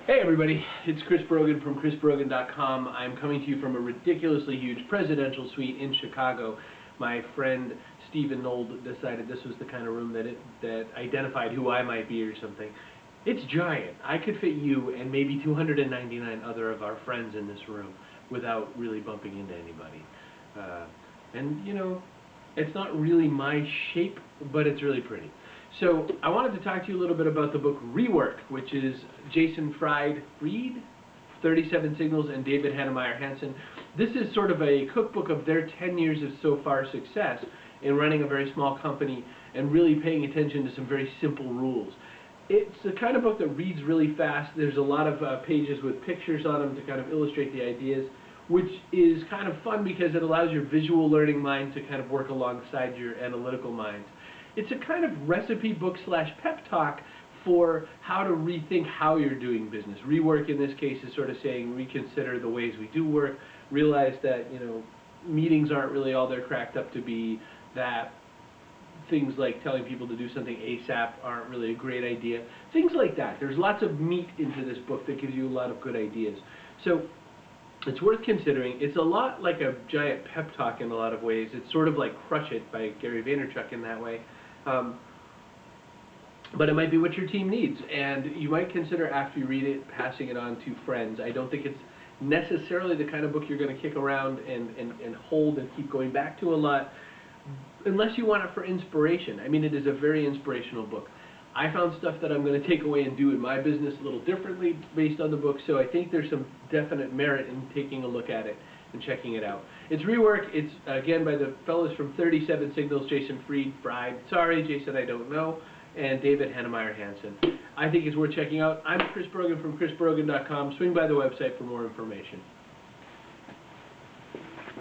Hey everybody, it's Chris Brogan from chrisbrogan.com. I'm coming to you from a ridiculously huge presidential suite in Chicago. My friend Stephen Nold decided this was the kind of room that identified who I might be or something. It's giant. I could fit you and maybe 299 other of our friends in this room without really bumping into anybody. And you know, it's not really my shape, but it's really pretty. So I wanted to talk to you a little bit about the book Rework, which is Jason Fried, 37 Signals, and David Heinemeier Hansson. This is sort of a cookbook of their 10 years of so far success in running a very small company and really paying attention to some very simple rules. It's the kind of book that reads really fast. There's a lot of pages with pictures on them to kind of illustrate the ideas, which is kind of fun because it allows your visual learning mind to kind of work alongside your analytical mind. It's a kind of recipe book slash pep talk for how to rethink how you're doing business. Rework in this case is sort of saying reconsider the ways we do work, realize that, you know, meetings aren't really all they're cracked up to be, that things like telling people to do something ASAP aren't really a great idea. Things like that. There's lots of meat into this book that gives you a lot of good ideas. So it's worth considering. It's a lot like a giant pep talk in a lot of ways. It's sort of like Crush It by Gary Vaynerchuk in that way. But it might be what your team needs, and you might consider after you read it passing it on to friends. I don't think it's necessarily the kind of book you're going to kick around and hold and keep going back to a lot, unless you want it for inspiration. I mean, it is a very inspirational book. I found stuff that I'm going to take away and do in my business a little differently based on the book, so I think there's some definite merit in taking a look at it and checking it out. It's Rework. It's, again, by the fellows from 37 Signals, Jason Fried, sorry, Jason, I don't know, and David Heinemeier Hansson. I think it's worth checking out. I'm Chris Brogan from chrisbrogan.com. Swing by the website for more information.